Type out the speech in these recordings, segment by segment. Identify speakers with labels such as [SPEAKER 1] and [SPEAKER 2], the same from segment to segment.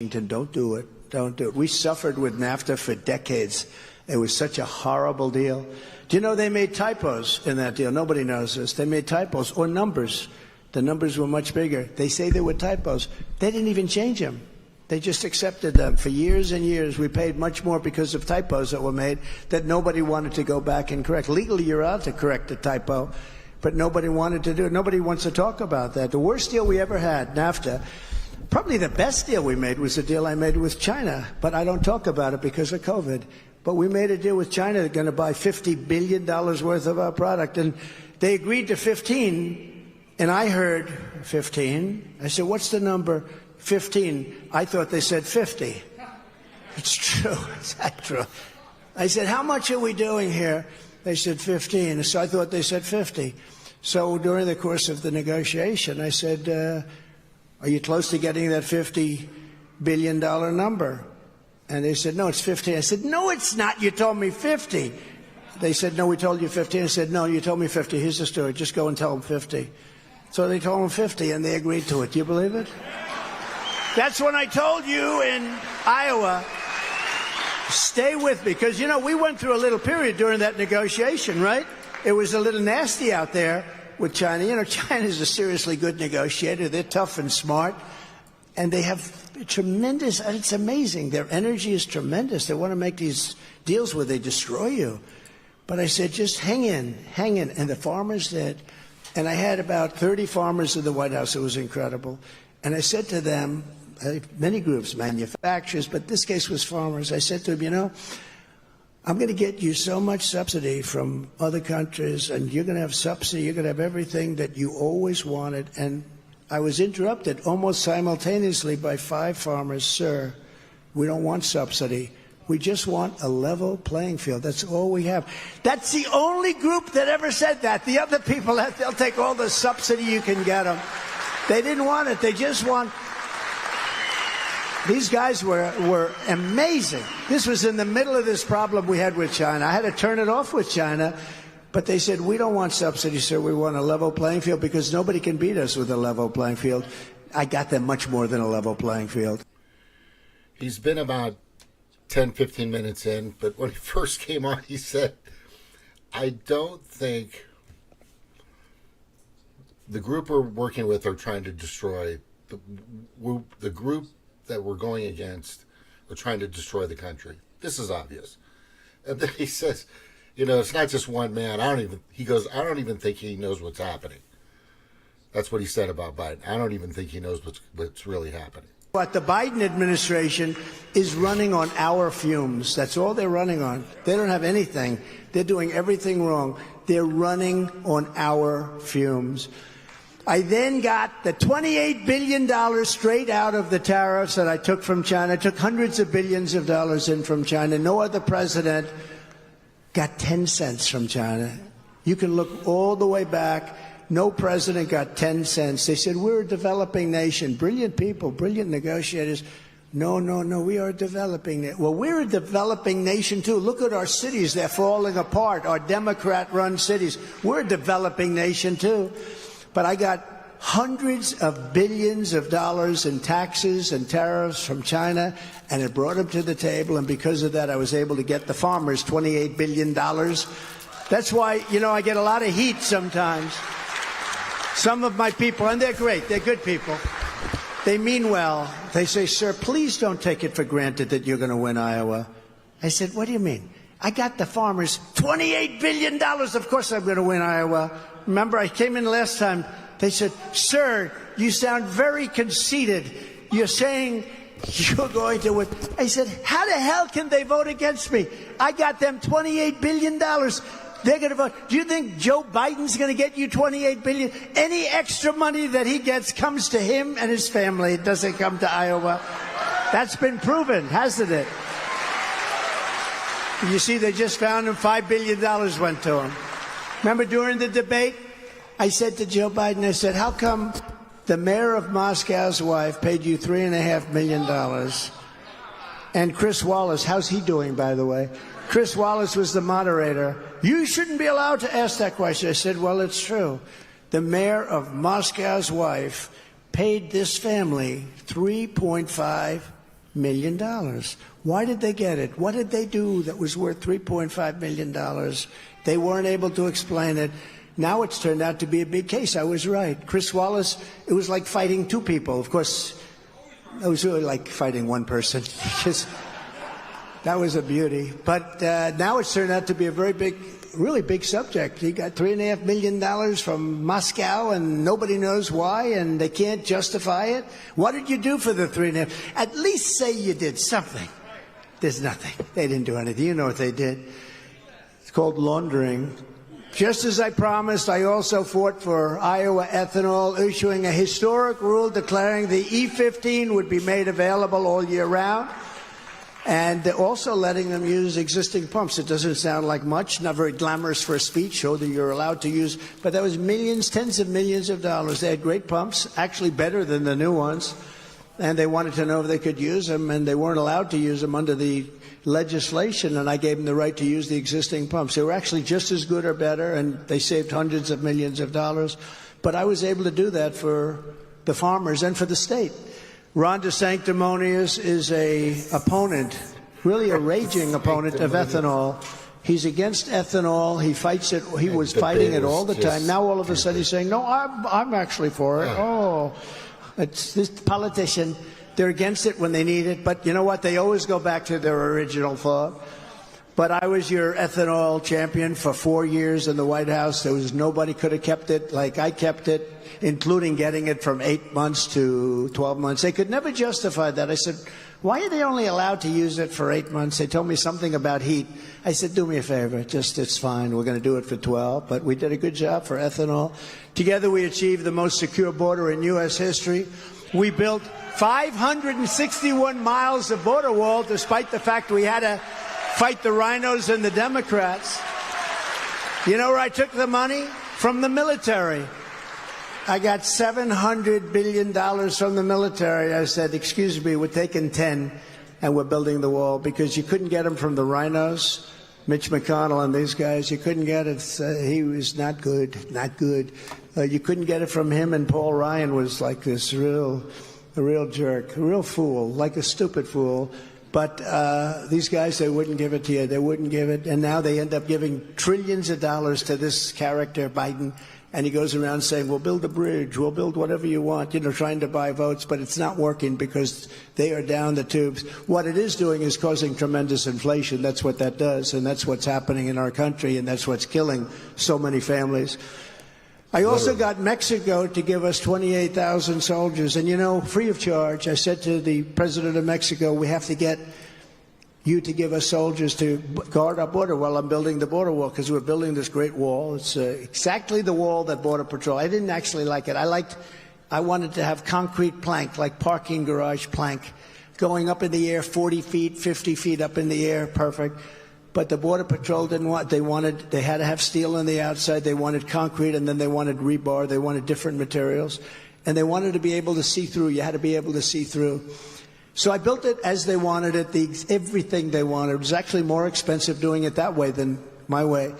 [SPEAKER 1] Don't do it. Don't do it. We suffered with NAFTA for decades. It was such a horrible deal. Do you know they made typos in that deal? Nobody knows this. They made typos or numbers. The numbers were much bigger. They say they were typos. They didn't even change them. They just accepted them. For years and years, we paid much more because of typos that were made that nobody wanted to go back and correct. Legally, you're allowed to correct a typo, but nobody wanted to do it. Nobody wants to talk about that. The worst deal we ever had, NAFTA, probably the best deal we made was the deal I made with China, but I don't talk about it because of COVID. But we made a deal with China. They're going to buy $50 billion worth of our product, and they agreed to 15, and I heard 15. I said, what's the number? 15. I thought they said 50. It's true. Is that true? I said, how much are we doing here? They said 15. So I thought they said 50. So during the course of the negotiation, I said, are you close to getting that $50 billion number? And they said, no, it's 15. I said, no, it's not. You told me 50. They said, no, we told you 15. I said, no, you told me 50. Here's the story. Just go and tell them 50. So they told them 50, and they agreed to it. Do you believe it? That's when I told you in Iowa, stay with me. Because, you know, we went through a little period during that negotiation, right? It was a little nasty out there with China. You know, China's a seriously good negotiator. They're tough and smart. And they have tremendous, and it's amazing. Their energy is tremendous. They want to make these deals where they destroy you. But I said, just hang in, hang in. And the farmers did. And I had about 30 farmers in the White House. It was incredible. And I said to them, many groups, manufacturers, but this case was farmers. I said to them, you know, I'm going to get you so much subsidy from other countries, and you're going to have subsidy, you're going to have everything that you always wanted. And I was interrupted almost simultaneously by 5 farmers. Sir, we don't want subsidy. We just want a level playing field. That's all we have. That's the only group that ever said that. The other people, they'll take all the subsidy you can get them. They didn't want it. They just want... These guys were amazing. This was in the middle of this problem we had with China. I had to turn it off with China, but they said, we don't want subsidies, sir. We want a level playing field because nobody can beat us with a level playing field. I got them much more than a level playing field.
[SPEAKER 2] He's been about 10, 15 minutes in, but when he first came on, he said, I don't think the group we're working with are trying to destroy the group that we're going against are trying to destroy the country. This is obvious. And then he says, you know, it's not just one man. He goes, I don't even think he knows what's happening. That's what he said about Biden. I don't even think he knows what's really happening.
[SPEAKER 1] But the Biden administration is running on our fumes. That's all they're running on. They don't have anything. They're doing everything wrong. They're running on our fumes. I then got the $28 billion straight out of the tariffs that I took from China. I took hundreds of billions of dollars in from China. No other president got 10 cents from China. You can look all the way back. No president got 10 cents. They said, we're a developing nation. Brilliant people, brilliant negotiators. No, no, no, we are a developing nation. Well, we're a developing nation, too. Look at our cities. They're falling apart, our Democrat-run cities. We're a developing nation, too. But I got hundreds of billions of dollars in taxes and tariffs from China, and it brought them to the table. And because of that, I was able to get the farmers $28 billion. That's why, you know, I get a lot of heat sometimes. Some of my people, and they're great, they're good people. They mean well. They say, sir, please don't take it for granted that you're going to win Iowa. I said, what do you mean? I got the farmers $28 billion. Of course I'm going to win Iowa. Remember, I came in last time. They said, sir, you sound very conceited. You're saying you're going to win. I said, how the hell can they vote against me? I got them $28 billion. They're going to vote. Do you think Joe Biden's going to get you $28 billion? Any extra money that he gets comes to him and his family. It doesn't come to Iowa. That's been proven, hasn't it? You see, they just found him $5 billion went to him. Remember during the debate, I said to Joe Biden, I said, how come the mayor of Moscow's wife paid you $3.5 million? And Chris Wallace, how's he doing, by the way? Chris Wallace was the moderator. You shouldn't be allowed to ask that question. I said, well, it's true. The mayor of Moscow's wife paid this family $3.5 million. Why did they get it? What did they do that was worth $3.5 million? They weren't able to explain it. Now it's turned out to be a big case. I was right. Chris Wallace, it was like fighting two people. Of course, it was really like fighting one person. That was a beauty. But now it's turned out to be a very big, really big subject. He got $3.5 million from Moscow, and nobody knows why, and they can't justify it. What did you do for the 3.5? At least say you did something. There's nothing. They didn't do anything. You know what they did. It's called laundering. Just as I promised, I also fought for Iowa ethanol, issuing a historic rule declaring the E15 would be made available all year round, and also letting them use existing pumps. It doesn't sound like much, not very glamorous for a speech, show that you're allowed to use, but that was millions, tens of millions of dollars. They had great pumps, actually better than the new ones, and they wanted to know if they could use them, and they weren't allowed to use them under the legislation, and I gave them the right to use the existing pumps. They were actually just as good or better, and they saved hundreds of millions of dollars. But I was able to do that for the farmers and for the state. Ron DeSanctimonious is a opponent, really a raging opponent of ethanol. He's against ethanol. He fights it. He was fighting it all the time. Now all of a sudden he's saying, no, I'm actually for it. Oh, it's this politician. They're against it when they need it, but you know what? They always go back to their original thought. But I was your ethanol champion for 4 years in the White House. There was nobody could have kept it like I kept it, including getting it from 8 months to 12 months. They could never justify that. I said, why are they only allowed to use it for 8 months? They told me something about heat. I said, do me a favor, it's fine. We're going to do it for 12. But we did a good job for ethanol. Together we achieved the most secure border in U.S. history. We built 561 miles of border wall, despite the fact we had to fight the rhinos and the Democrats. You know where I took the money? From the military. I got $700 billion from the military. I said, excuse me, we're taking 10 and we're building the wall, because you couldn't get them from the rhinos, Mitch McConnell and these guys. You couldn't get it. He was not good, not good. You couldn't get it from him, and Paul Ryan was like this a real jerk, a real fool, like a stupid fool. But these guys, they wouldn't give it to you. They wouldn't give it. And now they end up giving trillions of dollars to this character, Biden. And he goes around saying, we'll build a bridge, we'll build whatever you want, trying to buy votes. But it's not working because they are down the tubes. What it is doing is causing tremendous inflation. That's what that does. And that's what's happening in our country. And that's what's killing so many families. I also got Mexico to give us 28,000 soldiers, and free of charge. I said to the president of Mexico, we have to get you to give us soldiers to guard our border while I'm building the border wall, because we're building this great wall. It's exactly the wall that Border Patrol. I didn't actually like it. I wanted to have concrete plank, like parking garage plank, going up in the air 40 feet, 50 feet up in the air, perfect. But the Border Patrol didn't want, they had to have steel on the outside, they wanted concrete, and then they wanted rebar, they wanted different materials, and they wanted to be able to see through. You had to be able to see through. So I built it as they wanted it, everything they wanted. It was actually more expensive doing it that way than my way.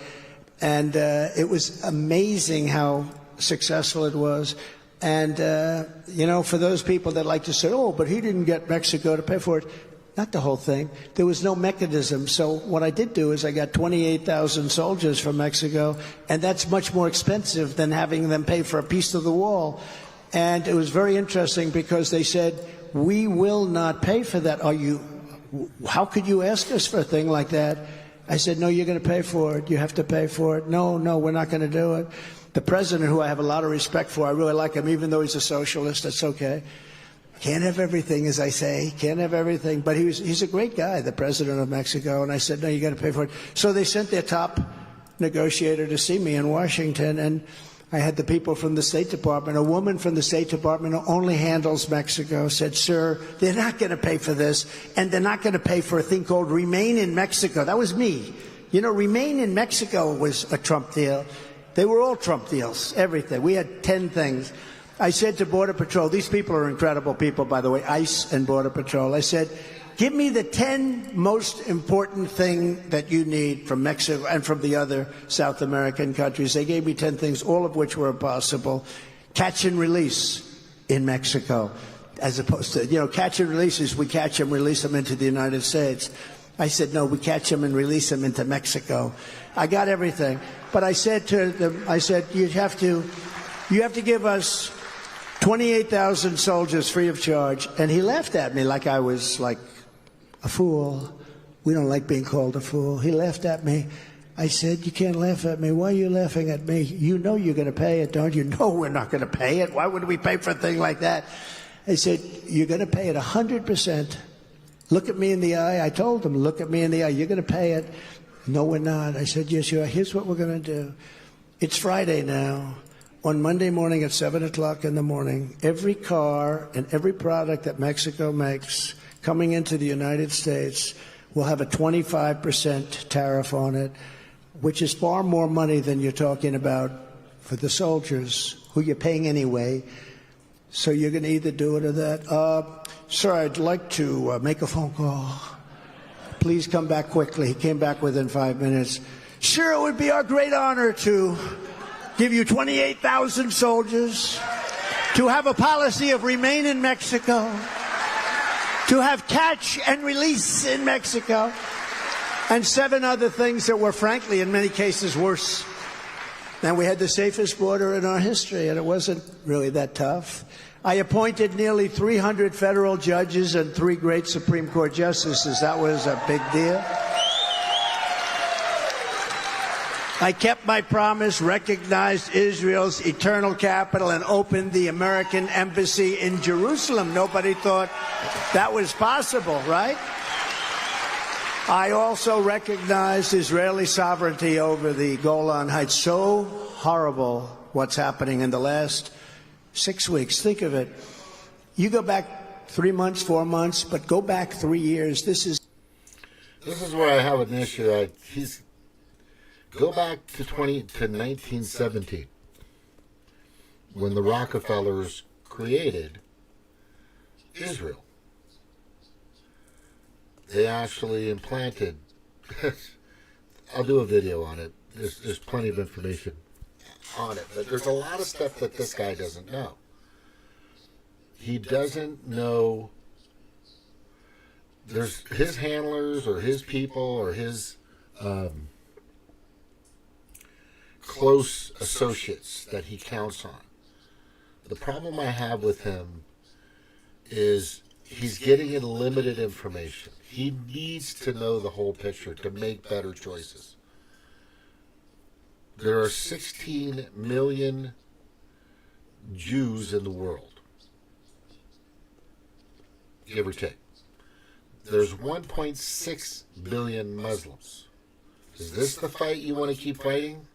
[SPEAKER 1] And it was amazing how successful it was. And, for those people that like to say, oh, but he didn't get Mexico to pay for it. Not the whole thing. There was no mechanism. So what I did do is I got 28,000 soldiers from Mexico, and that's much more expensive than having them pay for a piece of the wall. And it was very interesting because they said, we will not pay for that. How could you ask us for a thing like that? I said, no, you're going to pay for it. You have to pay for it. No, we're not going to do it. The president, who I have a lot of respect for, I really like him, even though he's a socialist, that's okay. Can't have everything, as I say. Can't have everything. But he's a great guy, the president of Mexico. And I said, no, you got to pay for it. So they sent their top negotiator to see me in Washington. And I had the people from the State Department. A woman from the State Department who only handles Mexico said, sir, they're not going to pay for this. And they're not going to pay for a thing called Remain in Mexico. That was me. Remain in Mexico was a Trump deal. They were all Trump deals, everything. We had 10 things. I said to Border Patrol, these people are incredible people, by the way, ICE and Border Patrol. I said, give me the 10 most important thing that you need from Mexico and from the other South American countries. They gave me 10 things, all of which were impossible. Catch and release in Mexico. as opposed to, catch and releases. We catch them, release them into the United States. I said, no, we catch them and release them into Mexico. I got everything. But I said to them, you have to give us 28,000 soldiers free of charge. And he laughed at me like I was like a fool. We don't like being called a fool. He laughed at me. I said, you can't laugh at me. Why are you laughing at me? You know you're going to pay it, don't you? No, we're not going to pay it. Why would we pay for a thing like that? I said, you're going to pay it 100%. Look at me in the eye. I told him, look at me in the eye. You're going to pay it. No, we're not. I said, yes, you are. Here's what we're going to do. It's Friday now. On Monday morning at 7 o'clock in the morning, every car and every product that Mexico makes coming into the United States will have a 25% tariff on it, which is far more money than you're talking about for the soldiers, who you're paying anyway. So you're going to either do it or that. Sir, I'd like to make a phone call. Please come back quickly. He came back within 5 minutes. Sure, it would be our great honor to give you 28,000 soldiers, to have a policy of remain in Mexico, to have catch and release in Mexico, and 7 other things that were, frankly, in many cases worse. And we had the safest border in our history, and it wasn't really that tough. I appointed nearly 300 federal judges and 3 great Supreme Court justices. That was a big deal. I kept my promise, recognized Israel's eternal capital, and opened the American embassy in Jerusalem. Nobody thought that was possible, right? I also recognized Israeli sovereignty over the Golan Heights. So horrible what's happening in the last 6 weeks. Think of it. You go back 3 months, 4 months, but go back 3 years. This is
[SPEAKER 2] where I have an issue. Go back to 1917, when the Rockefellers created Israel. They actually implanted. I'll do a video on it. There's plenty of information on it, but there's a lot of stuff that this guy doesn't know. He doesn't know. There's his handlers or his people or his close associates that he counts on. The problem I have with him is he's getting in limited information. He needs to know the whole picture to make better choices. There are 16 million Jews in the world, give or take. There's 1.6 billion Muslims. Is this the fight you want to keep fighting?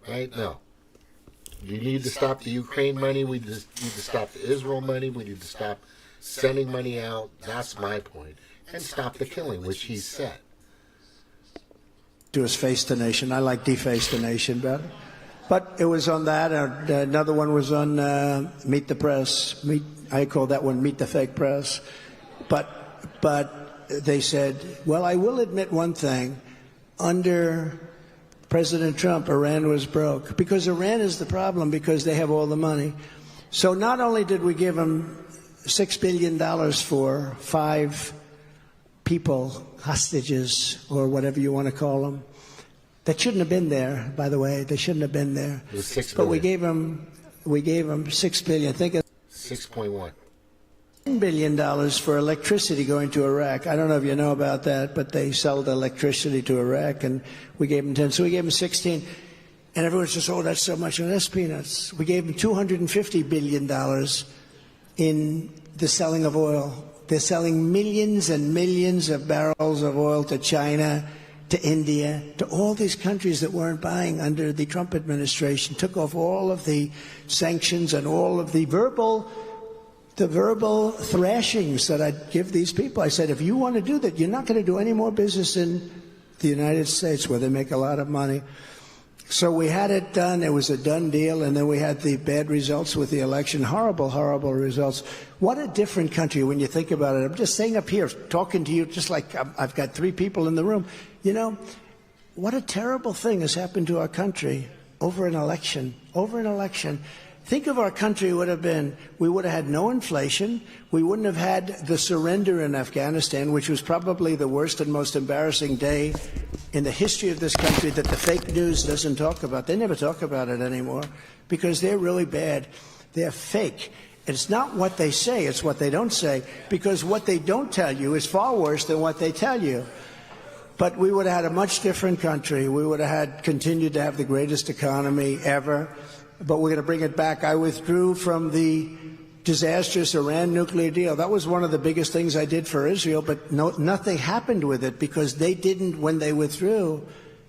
[SPEAKER 2] Right? No. You need to stop the Ukraine money. We just need to stop the Israel money. We need to stop sending money out. That's my point. And stop the killing, which he said.
[SPEAKER 1] To his face the nation. I like deface the nation better. But it was on that. Another one was on Meet the Press. I call that one Meet the Fake Press. But they said, well, I will admit one thing. Under President Trump, Iran was broke. Because Iran is the problem, because they have all the money. So not only did we give them $6 billion for 5 people, hostages, or whatever you want to call them, that shouldn't have been there, by the way. They shouldn't have been there.
[SPEAKER 2] It was $6 billion.
[SPEAKER 1] But we gave them $6 billion. Think of
[SPEAKER 2] 6.1.
[SPEAKER 1] $10 billion for electricity going to Iraq. I don't know if you know about that, but they sold electricity to Iraq, and we gave them 10. So we gave them 16. And everyone says, oh, that's so much. And that's peanuts. We gave them $250 billion in the selling of oil. They're selling millions and millions of barrels of oil to China, to India, to all these countries that weren't buying under the Trump administration. Took off all of the sanctions and all of the verbal thrashings that I'd give these people. I said, if you want to do that, you're not going to do any more business in the United States, where they make a lot of money. So we had it done. It was a done deal. And then we had the bad results with the election. Horrible, horrible results. What a different country when you think about it. I'm just saying up here, talking to you, just like I've got 3 people in the room. You know, what a terrible thing has happened to our country over an election. Over an election. Think of our country would have been. We would have had no inflation. We wouldn't have had the surrender in Afghanistan, which was probably the worst and most embarrassing day in the history of this country that the fake news doesn't talk about. They never talk about it anymore because they're really bad. They're fake. It's not what they say, it's what they don't say, because what they don't tell you is far worse than what they tell you. But we would have had a much different country. We would have continued to have the greatest economy ever. But we're going to bring it back. I withdrew from the disastrous Iran nuclear deal. That was one of the biggest things I did for Israel, but nothing happened with it because they didn't, when they withdrew,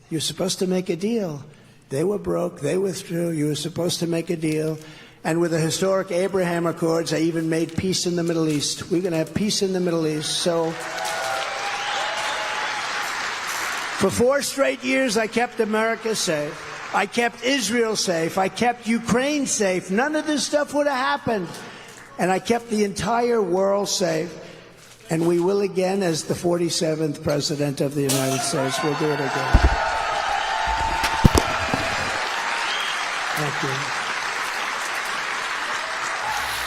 [SPEAKER 1] you're supposed to make a deal. They were broke, they withdrew, you were supposed to make a deal. And with the historic Abraham Accords, I even made peace in the Middle East. We're going to have peace in the Middle East. So for 4 straight years, I kept America safe. I kept Israel safe. I kept Ukraine safe. None of this stuff would have happened. And I kept the entire world safe. And we will again as the 47th President of the United States. We'll do it again. Thank you.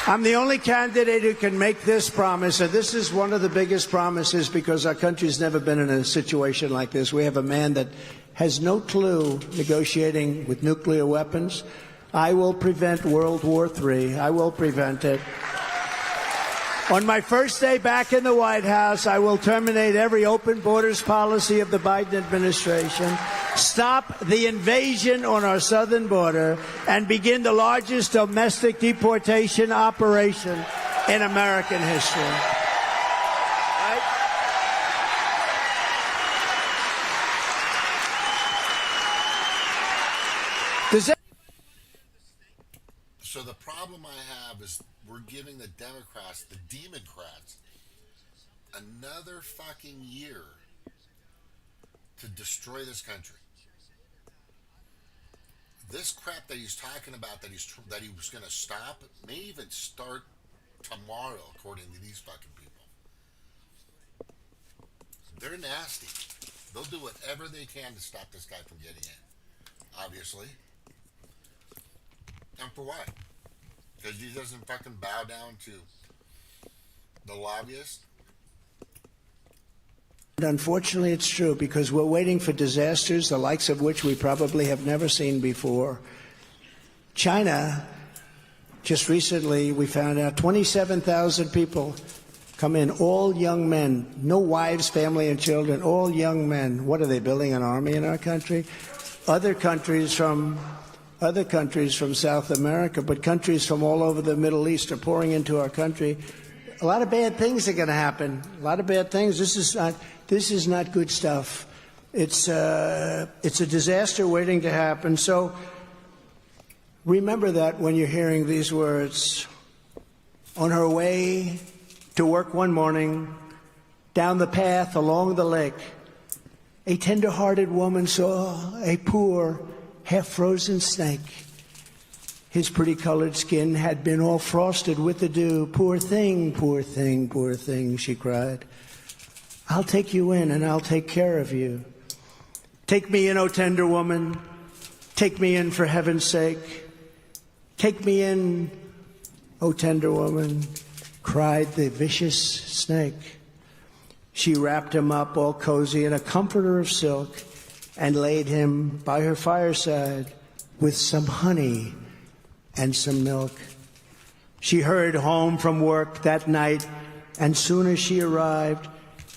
[SPEAKER 1] I'm the only candidate who can make this promise, and this is one of the biggest promises because our country's never been in a situation like this. We have a man that has no clue negotiating with nuclear weapons. I will prevent World War III. I will prevent it. On my first day back in the White House, I will terminate every open borders policy of the Biden administration, stop the invasion on our southern border, and begin the largest domestic deportation operation in American history.
[SPEAKER 2] So the problem I have is we're giving the Democrats, the Democrats, another fucking year to destroy this country. This crap that he's talking about that he was going to stop may even start tomorrow, according to these fucking people. They're nasty. They'll do whatever they can to stop this guy from getting in, obviously. And for what? Because he doesn't fucking bow down to the lobbyists?
[SPEAKER 1] Unfortunately, it's true, because we're waiting for disasters, the likes of which we probably have never seen before. China, just recently, we found out 27,000 people come in, all young men, no wives, family, and children, all young men. What are they, building an army in our country? Other countries from South America, but countries from all over the Middle East are pouring into our country. A lot of bad things are going to happen. A lot of bad things. This is not good stuff. It's a disaster waiting to happen. So remember that when you're hearing these words. On her way to work one morning, down the path along the lake, a tender-hearted woman saw a poor, half-frozen snake. His pretty colored skin had been all frosted with the dew. Poor thing, poor thing, poor thing, she cried. I'll take you in and I'll take care of you. Take me in, O tender woman. Take me in for heaven's sake. Take me in, O tender woman, cried the vicious snake. She wrapped him up all cozy in a comforter of silk and laid him by her fireside with some honey and some milk. She hurried home from work that night, and soon as she arrived,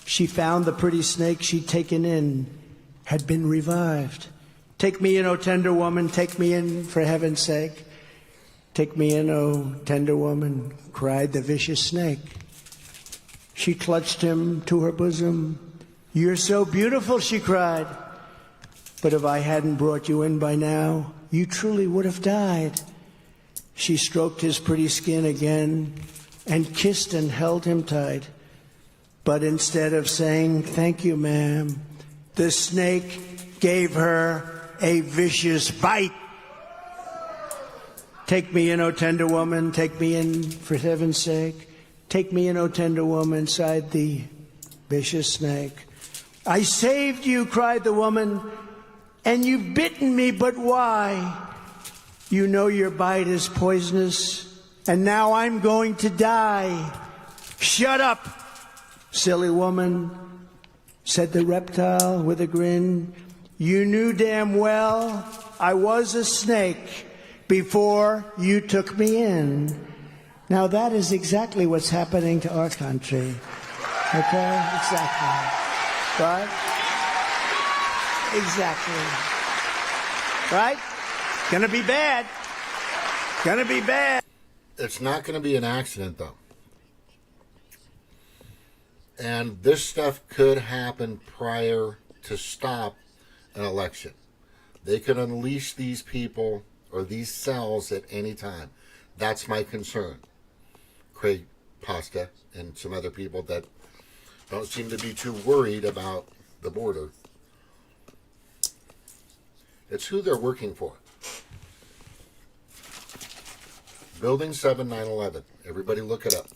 [SPEAKER 1] she found the pretty snake she'd taken in had been revived. Take me in, O tender woman, take me in for heaven's sake. Take me in, O tender woman, cried the vicious snake. She clutched him to her bosom. You're so beautiful, she cried. But if I hadn't brought you in by now, you truly would have died. She stroked his pretty skin again and kissed and held him tight. But instead of saying, thank you, ma'am, the snake gave her a vicious bite. Take me in, O tender woman, take me in for heaven's sake. Take me in, O tender woman, sighed the vicious snake. I saved you, cried the woman, and you've bitten me, but why? You know your bite is poisonous, and now I'm going to die. Shut up, silly woman, said the reptile with a grin. You knew damn well I was a snake before you took me in. Now that is exactly what's happening to our country. Okay? Exactly. Right? Exactly. Right? Gonna be bad. Gonna be bad.
[SPEAKER 2] It's not going to be an accident, though. And this stuff could happen prior to stop an election. They could unleash these people or these cells at any time. That's my concern. Craig Pasta and some other people that don't seem to be too worried about the border. It's who they're working for. Building 7, 9/11. Everybody look it up.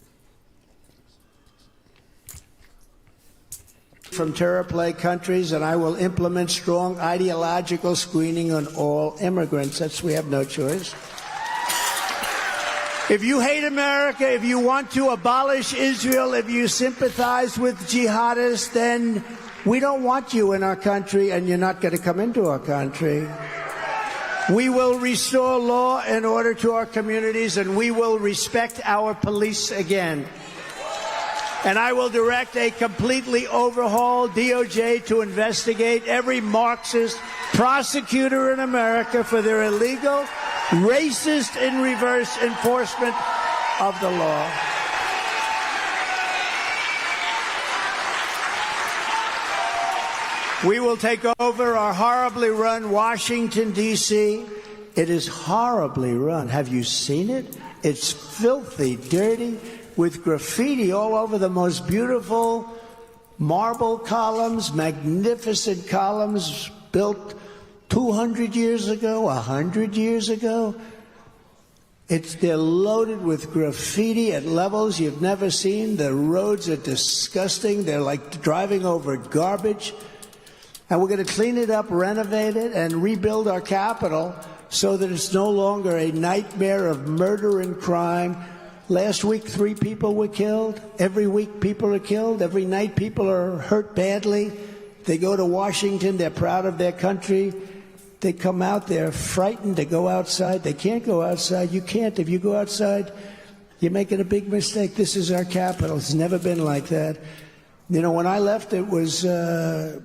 [SPEAKER 1] From terror-plagued countries, and I will implement strong ideological screening on all immigrants. We have no choice. If you hate America, if you want to abolish Israel, if you sympathize with jihadists, then we don't want you in our country, and you're not going to come into our country. We will restore law and order to our communities, and we will respect our police again. And I will direct a completely overhauled DOJ to investigate every Marxist prosecutor in America for their illegal, racist, and reverse enforcement of the law. We will take over our horribly run Washington, D.C. It is horribly run. Have you seen it? It's filthy, dirty, with graffiti all over the most beautiful marble columns, magnificent columns built 200 years ago, 100 years ago. They're loaded with graffiti at levels you've never seen. The roads are disgusting. They're like driving over garbage. And we're going to clean it up, renovate it, and rebuild our capital so that it's no longer a nightmare of murder and crime. Last week, 3 people were killed. Every week, people are killed. Every night, people are hurt badly. They go to Washington. They're proud of their country. They come out. They're frightened to go outside. They can't go outside. You can't. If you go outside, you're making a big mistake. This is our capital. It's never been like that. You know, when I left, it was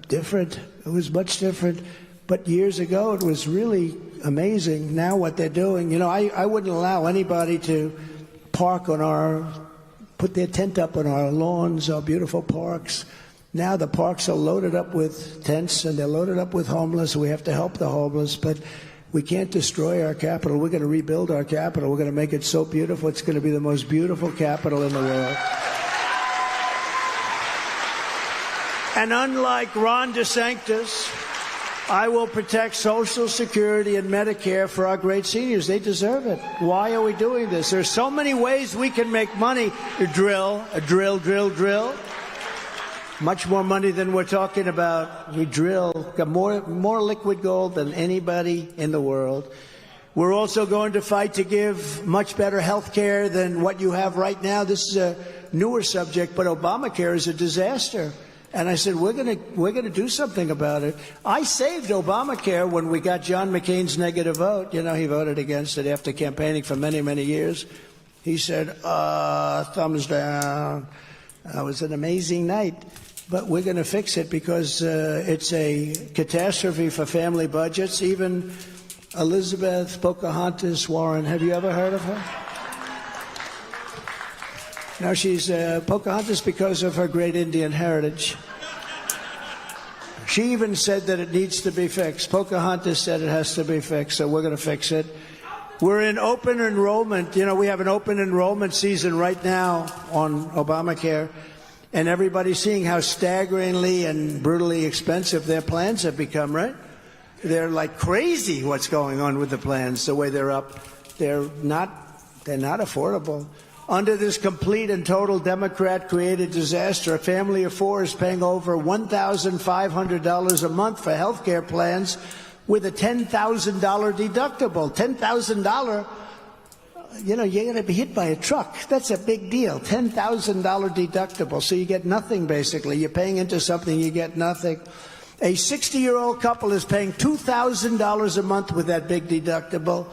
[SPEAKER 1] different. It was much different. But years ago, it was really amazing. Now what they're doing, you know, I wouldn't allow anybody to park put their tent up on our lawns, our beautiful parks. Now the parks are loaded up with tents, and they're loaded up with homeless. We have to help the homeless, but we can't destroy our capital. We're going to rebuild our capital. We're going to make it so beautiful. It's going to be the most beautiful capital in the world. And unlike Ron DeSantis, I will protect Social Security and Medicare for our great seniors. They deserve it. Why are we doing this? There's so many ways we can make money. Drill. Much more money than we're talking about. We drill. Got more liquid gold than anybody in the world. We're also going to fight to give much better health care than what you have right now. This is a newer subject, but Obamacare is a disaster. And I said, we're going to do something about it. I saved Obamacare when we got John McCain's negative vote. You know, he voted against it after campaigning for many, many years. He said, thumbs down. It was an amazing night. But we're going to fix it because it's a catastrophe for family budgets. Even Elisabeth, Pocahontas Warren, have you ever heard of her? Now, she's Pocahontas because of her great Indian heritage. She even said that it needs to be fixed. Pocahontas said it has to be fixed, so we're going to fix it. We're in open enrollment. You know, we have an open enrollment season right now on Obamacare, and everybody's seeing how staggeringly and brutally expensive their plans have become, right? They're like crazy what's going on with the plans, the way they're up. They're not affordable. Under this complete and total Democrat-created disaster, a family of 4 is paying over $1,500 a month for health care plans with a $10,000 deductible. $10,000, you know, you're going to be hit by a truck. That's a big deal. $10,000 deductible. So you get nothing, basically. You're paying into something, you get nothing. A 60-year-old couple is paying $2,000 a month with that big deductible.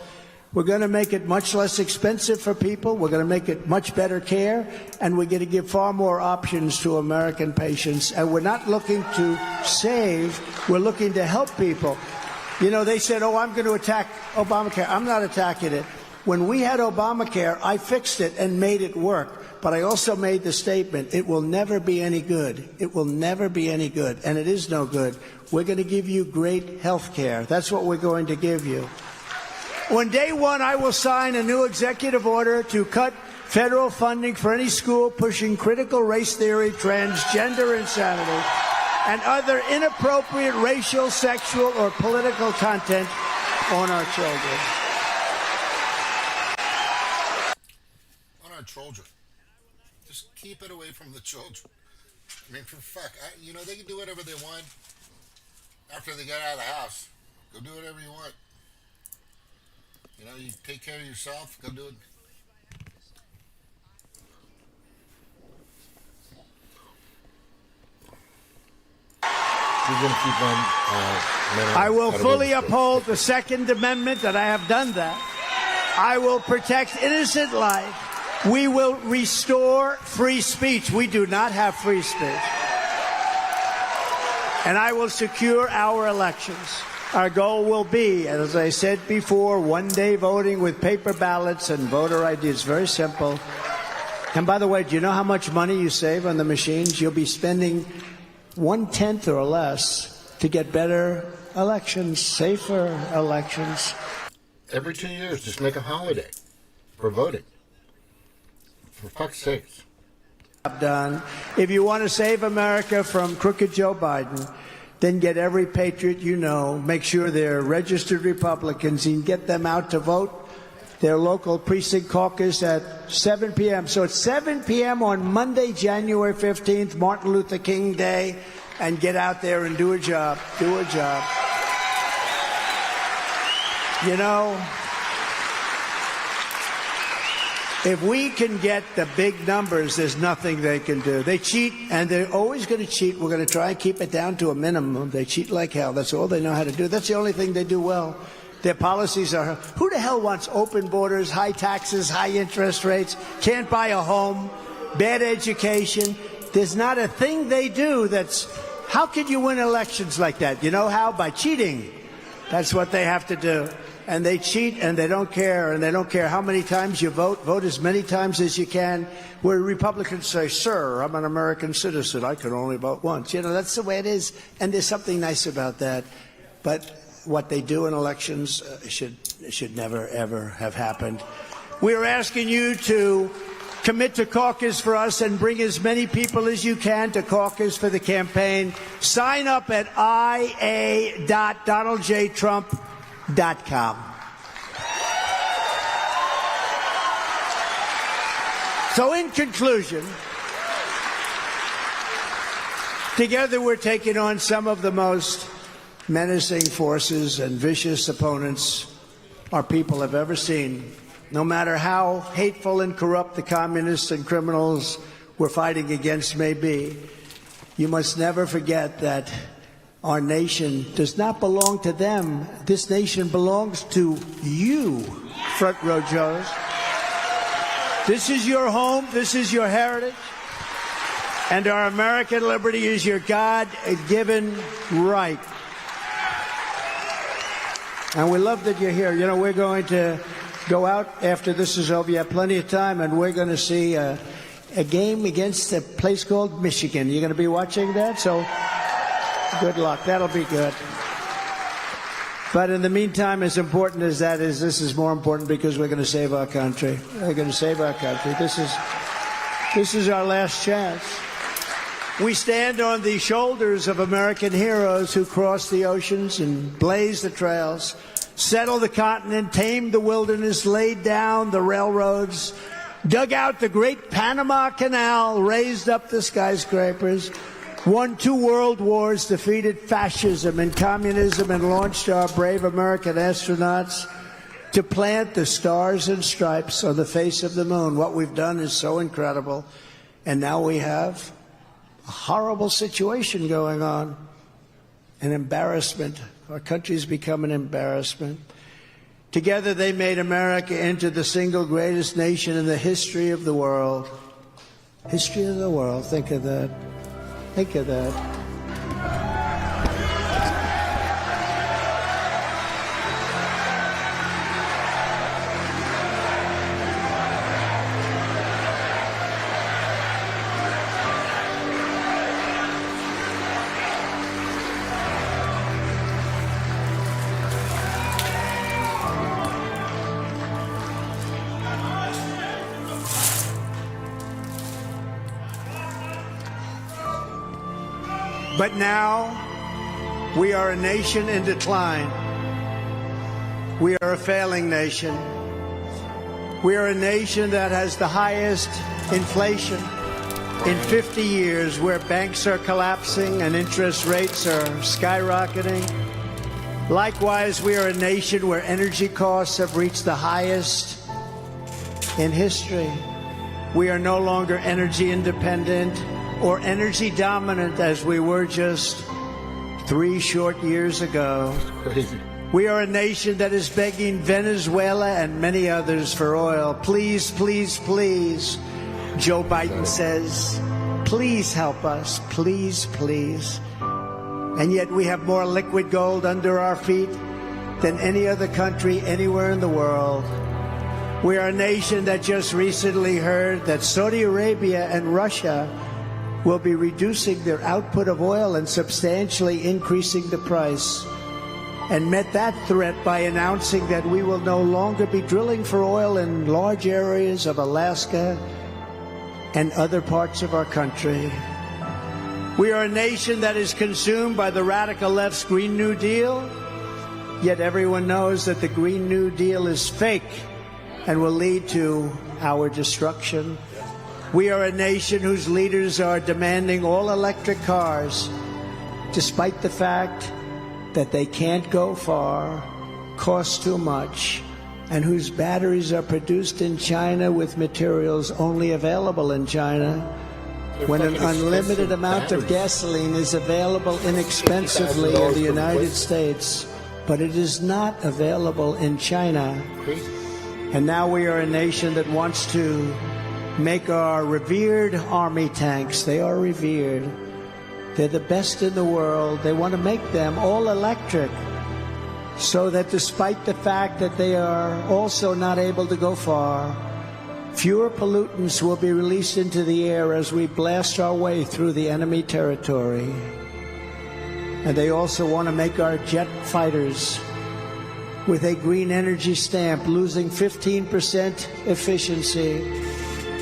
[SPEAKER 1] We're going to make it much less expensive for people. We're going to make it much better care. And we're going to give far more options to American patients. And we're not looking to save. We're looking to help people. You know, they said, oh, I'm going to attack Obamacare. I'm not attacking it. When we had Obamacare, I fixed it and made it work. But I also made the statement, it will never be any good. It will never be any good. And it is no good. We're going to give you great health care. That's what we're going to give you. On day one, I will sign a new executive order to cut federal funding for any school pushing critical race theory, transgender insanity, and other inappropriate racial, sexual, or political content on our children.
[SPEAKER 2] On our children. Just keep it away from the children. I mean, for fuck, you know, they can do whatever they want after they get out of the house. Go do whatever you want. You know, you take care of yourself, go do it. You're going to keep on,
[SPEAKER 1] I will fully uphold the Second Amendment, and I have done that. I will protect innocent life. We will restore free speech. We do not have free speech. And I will secure our elections. Our goal will be, as I said before, one-day voting with paper ballots and voter ID. It's very simple. And by the way, do you know how much money you save on the machines? You'll be spending 1/10 or less to get better elections, safer elections.
[SPEAKER 2] Every 2 years, just make a holiday for voting. For fuck's sakes.
[SPEAKER 1] Done. If you want to save America from crooked Joe Biden, then get every patriot you know, make sure they're registered Republicans, and get them out to vote their local precinct caucus at 7 p.m. So it's 7 p.m. on Monday, January 15th, Martin Luther King Day, and get out there and do a job. Do a job. You know, if we can get the big numbers, there's nothing they can do. They cheat, and they're always going to cheat. We're going to try and keep it down to a minimum. They cheat like hell. That's all they know how to do. That's the only thing they do well. Their policies are, who the hell wants open borders, high taxes, high interest rates, can't buy a home, bad education? There's not a thing they do that's, how could you win elections like that? You know how? By cheating. That's what they have to do. And they cheat, and they don't care, and they don't care how many times you vote. Vote as many times as you can. Where Republicans say, sir, I'm an American citizen. I can only vote once. You know, that's the way it is. And there's something nice about that. But what they do in elections should never, ever have happened. We are asking you to commit to caucus for us and bring as many people as you can to caucus for the campaign. Sign up at ia.donaldjtrump.com. So in conclusion, together we're taking on some of the most menacing forces and vicious opponents our people have ever seen. No matter how hateful and corrupt the communists and criminals we're fighting against may be, you must never forget that our nation does not belong to them. This nation belongs to you, front row Joes. This is your home. This is your heritage. And our American liberty is your God-given right. And we love that you're here. You know, we're going to go out after this is over. You have plenty of time, and we're going to see a game against a place called Michigan. You're going to be watching that? So good luck. That'll be good. But in the meantime, as important as that is, this is more important because we're going to save our country. We're going to save our country. This is our last chance. We stand on the shoulders of American heroes who crossed the oceans and blazed the trails, settled the continent, tamed the wilderness, laid down the railroads, dug out the great Panama Canal, raised up the skyscrapers, won 2 world wars, defeated fascism and communism, and launched our brave American astronauts to plant the stars and stripes on the face of the moon. What we've done is so incredible. And now we have a horrible situation going on, an embarrassment. Our country's become an embarrassment. Together they made America into the single greatest nation in the history of the world. History of the world. Think of that. Think of that. But now, we are a nation in decline. We are a failing nation. We are a nation that has the highest inflation in 50 years, where banks are collapsing and interest rates are skyrocketing. Likewise, we are a nation where energy costs have reached the highest in history. We are no longer energy independent or energy dominant as we were just 3 short years ago.
[SPEAKER 2] Crazy.
[SPEAKER 1] We are a nation that is begging Venezuela and many others for oil. Please, please, please, Joe Biden says, please help us, please, please. And yet we have more liquid gold under our feet than any other country anywhere in the world. We are a nation that just recently heard that Saudi Arabia and Russia will be reducing their output of oil and substantially increasing the price, and met that threat by announcing that we will no longer be drilling for oil in large areas of Alaska and other parts of our country. We are a nation that is consumed by the radical left's Green New Deal, yet everyone knows that the Green New Deal is fake and will lead to our destruction. We are a nation whose leaders are demanding all-electric cars, despite the fact that they can't go far, cost too much, and whose batteries are produced in China with materials only available in China, when an unlimited amount of gasoline is available inexpensively in the United States, but it is not available in China. And now we are a nation that wants to make our revered army tanks, they are revered, they're the best in the world, they want to make them all electric, so that despite the fact that they are also not able to go far, fewer pollutants will be released into the air as we blast our way through the enemy territory. And they also want to make our jet fighters with a green energy stamp, losing 15% efficiency,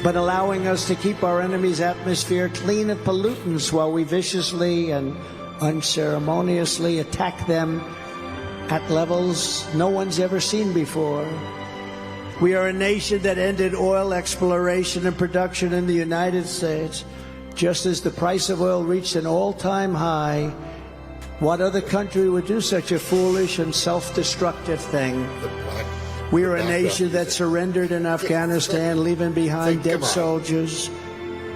[SPEAKER 1] but allowing us to keep our enemy's atmosphere clean of pollutants while we viciously and unceremoniously attack them at levels no one's ever seen before. We are a nation that ended oil exploration and production in the United States just as the price of oil reached an all-time high. What other country would do such a foolish and self-destructive thing? We are a nation that surrendered in Afghanistan, leaving behind dead soldiers,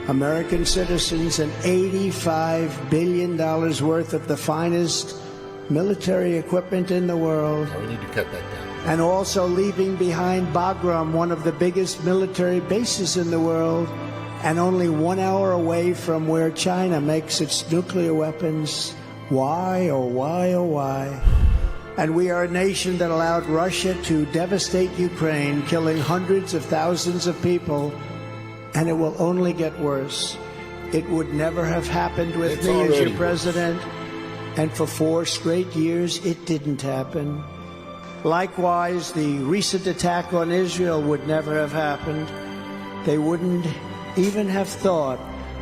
[SPEAKER 1] American citizens, and $85 billion worth of the finest military equipment in the world.
[SPEAKER 2] We need to cut that down.
[SPEAKER 1] And also leaving behind Bagram, one of the biggest military bases in the world, and only 1 hour away from where China makes its nuclear weapons. Why, oh why, oh why? And we are a nation that allowed Russia to devastate Ukraine, killing hundreds of thousands of people, and it will only get worse. It would never have happened with me as your president, and for 4 straight years it didn't happen. Likewise, the recent attack on Israel would never have happened. They wouldn't even have thought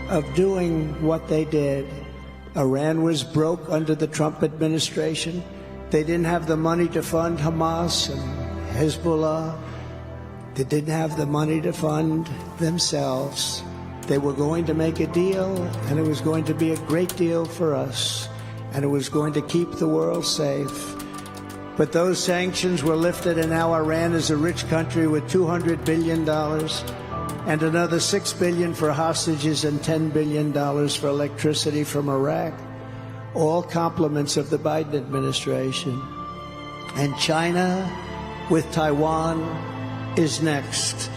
[SPEAKER 1] of doing what they did. Iran was broke under the Trump administration. They didn't have the money to fund Hamas and Hezbollah. They didn't have the money to fund themselves. They were going to make a deal, and it was going to be a great deal for us, and it was going to keep the world safe. But those sanctions were lifted, and now Iran is a rich country with $200 billion and another $6 billion for hostages and $10 billion for electricity from Iraq. All compliments of the Biden administration. And China, with Taiwan, is next.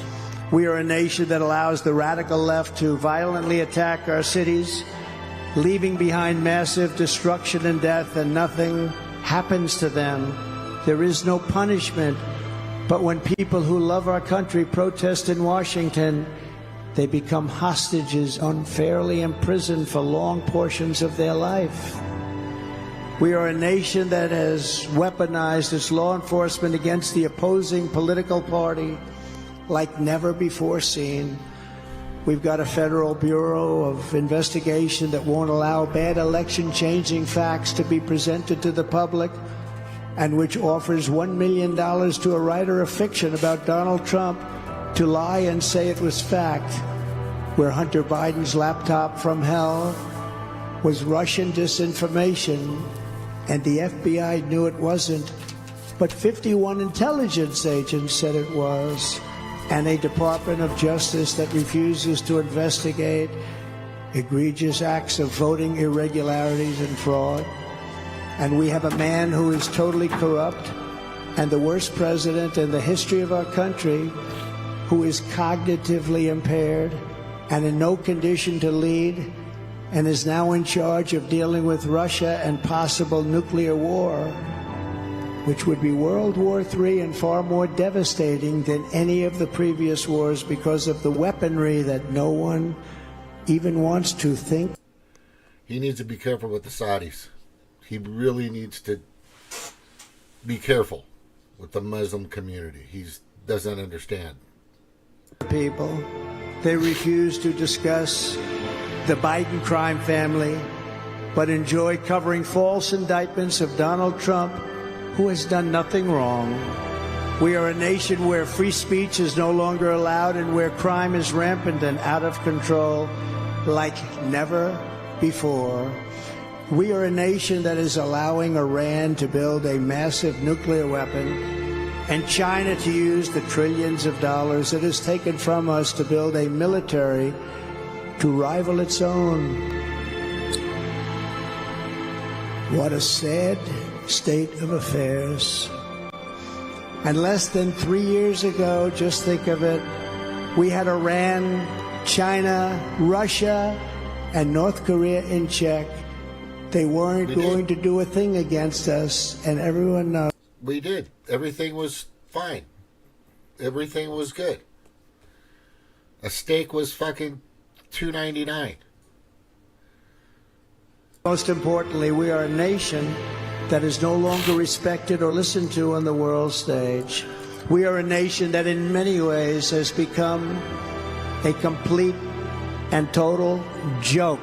[SPEAKER 1] We are a nation that allows the radical left to violently attack our cities, leaving behind massive destruction and death, and nothing happens to them. There is no punishment. But when people who love our country protest in Washington, they become hostages, unfairly imprisoned for long portions of their life. We are a nation that has weaponized its law enforcement against the opposing political party like never before seen. We've got a Federal Bureau of Investigation that won't allow bad election-changing facts to be presented to the public, and which offers $1 million to a writer of fiction about Donald Trump to lie and say it was fact, where Hunter Biden's laptop from hell was Russian disinformation, and the FBI knew it wasn't, but 51 intelligence agents said it was, and a Department of Justice that refuses to investigate egregious acts of voting irregularities and fraud. And we have a man who is totally corrupt and the worst president in the history of our country, who is cognitively impaired and in no condition to lead, and is now in charge of dealing with Russia and possible nuclear war, which would be World War III and far more devastating than any of the previous wars because of the weaponry that no one even wants to think.
[SPEAKER 2] He needs to be careful with the Saudis. He really needs to be careful with the Muslim community. He doesn't understand.
[SPEAKER 1] People, they refuse to discuss the Biden crime family, but enjoy covering false indictments of Donald Trump, who has done nothing wrong. We are a nation where free speech is no longer allowed and where crime is rampant and out of control like never before. We are a nation that is allowing Iran to build a massive nuclear weapon and China to use the trillions of dollars it has taken from us to build a military to rival its own. What a sad state of affairs. And less than 3 years ago, just think of it, we had Iran, China, Russia, and North Korea in check. They weren't going to do a thing against us, and everyone knows.
[SPEAKER 2] We did. Everything was fine. Everything was good. A steak was fucking $2.99.
[SPEAKER 1] Most importantly, we are a nation that is no longer respected or listened to on the world stage. We are a nation that in many ways has become a complete and total joke.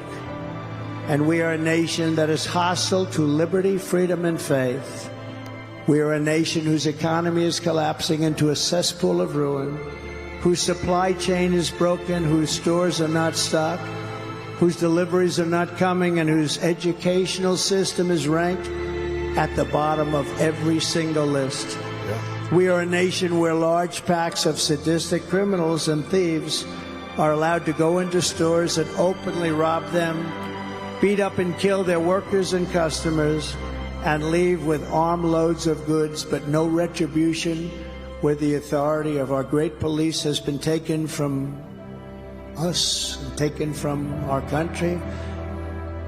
[SPEAKER 1] And we are a nation that is hostile to liberty, freedom, and faith. We are a nation whose economy is collapsing into a cesspool of ruin, whose supply chain is broken, whose stores are not stocked, whose deliveries are not coming, and whose educational system is ranked at the bottom of every single list. Yeah. We are a nation where large packs of sadistic criminals and thieves are allowed to go into stores and openly rob them, beat up and kill their workers and customers, and leave with armloads of goods, but no retribution, where the authority of our great police has been taken from us, taken from our country,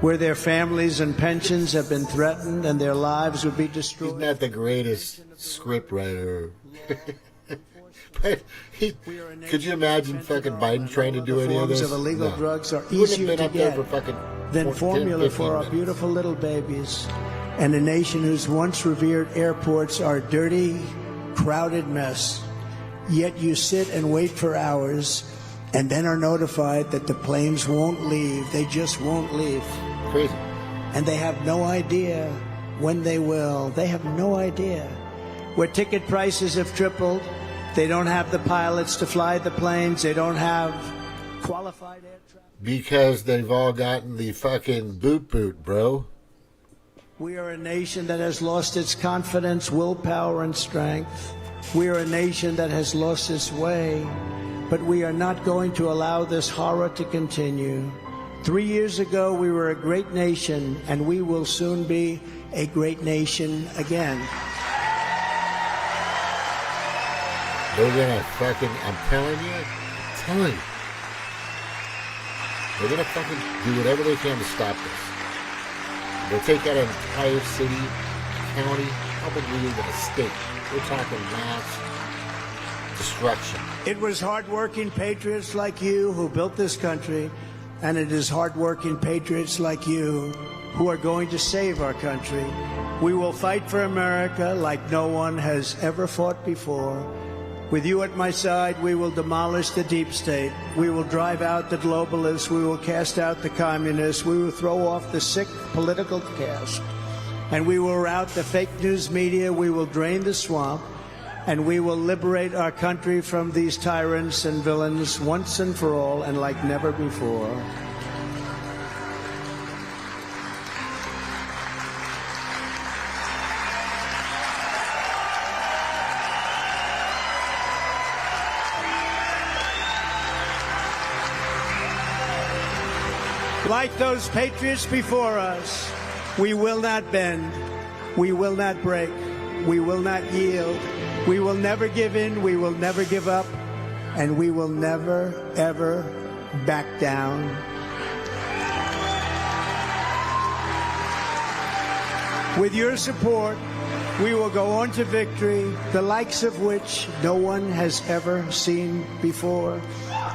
[SPEAKER 1] where their families and pensions have been threatened and their lives would be destroyed.
[SPEAKER 2] He's not the greatest script writer. But could you imagine fucking Biden trying to do any of this?
[SPEAKER 1] Of illegal drugs are easier to get than formula for our beautiful little babies. And a nation whose once revered airports are a dirty, crowded mess. Yet you sit and wait for hours and then are notified that the planes won't leave. They just won't leave.
[SPEAKER 2] Crazy.
[SPEAKER 1] And they have no idea when they will. They have no idea. Where ticket prices have tripled, they don't have the pilots to fly the planes. They don't have qualified air traffic.
[SPEAKER 2] Because they've all gotten the fucking boot, bro.
[SPEAKER 1] We are a nation that has lost its confidence, willpower, and strength. We are a nation that has lost its way, but we are not going to allow this horror to continue. 3 years ago, we were a great nation, and we will soon be a great nation again.
[SPEAKER 2] They're gonna fucking, I'm telling you, they're gonna fucking do whatever they can to stop this. They'll take out an entire city, county, probably even a state. We're talking mass destruction.
[SPEAKER 1] It was hardworking patriots like you who built this country, and it is hardworking patriots like you who are going to save our country. We will fight for America like no one has ever fought before. With you at my side, we will demolish the deep state. We will drive out the globalists. We will cast out the communists. We will throw off the sick political caste. And we will rout the fake news media. We will drain the swamp. And we will liberate our country from these tyrants and villains once and for all and like never before. Like those patriots before us, we will not bend, we will not break, we will not yield, we will never give in, we will never give up, and we will never, ever back down. With your support, we will go on to victory, the likes of which no one has ever seen before.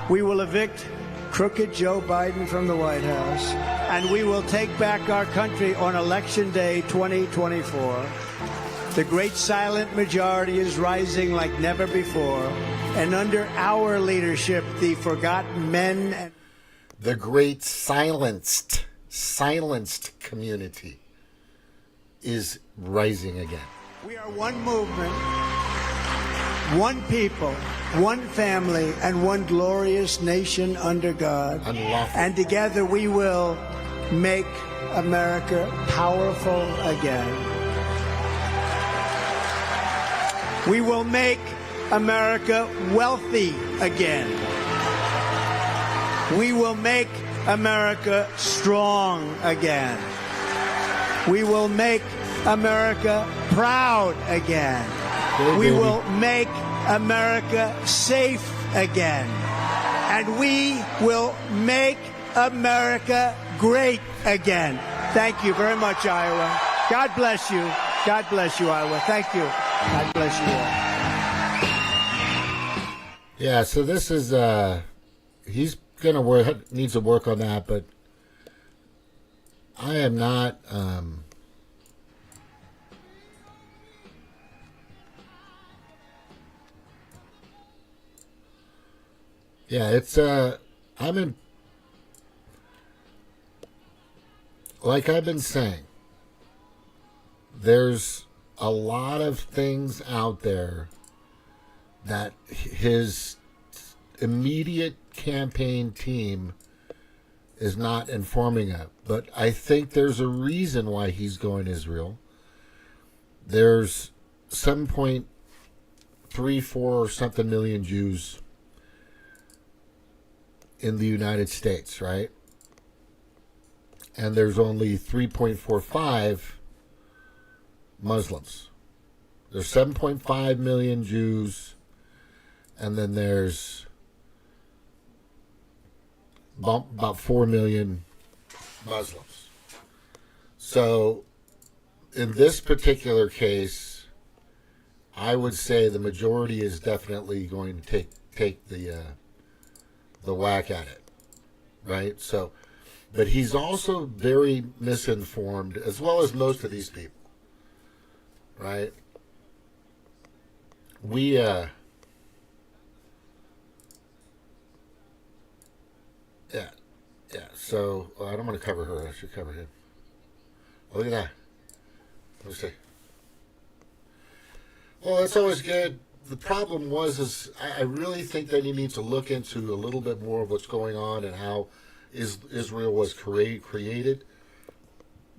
[SPEAKER 1] We will evict crooked Joe Biden from the White House, and we will take back our country on Election Day 2024. The great silent majority is rising like never before, and under our leadership, the forgotten men and
[SPEAKER 2] the great silenced community is rising again.
[SPEAKER 1] we are one movement, one people, one family, and one glorious nation under God.
[SPEAKER 2] Unlawful.
[SPEAKER 1] And together we will make America powerful again. We will make America wealthy again. We will make America strong again. We will make America proud again. We will make America safe again. And we will make America great again. Thank you very much, Iowa. God bless you. God bless you, Iowa. Thank you. God bless you all.
[SPEAKER 2] Yeah, so this is, he's gonna needs to work on that, but I am not, yeah, it's, I'm in, like I've been saying, there's a lot of things out there that his immediate campaign team is not informing of. But I think there's a reason why he's going to Israel. There's 7.34 or something million Jews in the United States, right? And there's only 3.45 Muslims. There's 7.5 million Jews, and then there's about 4 million Muslims. So in this particular case, I would say the majority is definitely going to take the whack at it, right? So, but he's also very misinformed, as well as most of these people, right? We yeah. So I don't want to cover her. I should cover him. Look at that. Let me see. Well, that's always good. The problem is I really think that he needs to look into a little bit more of what's going on and how Israel was created.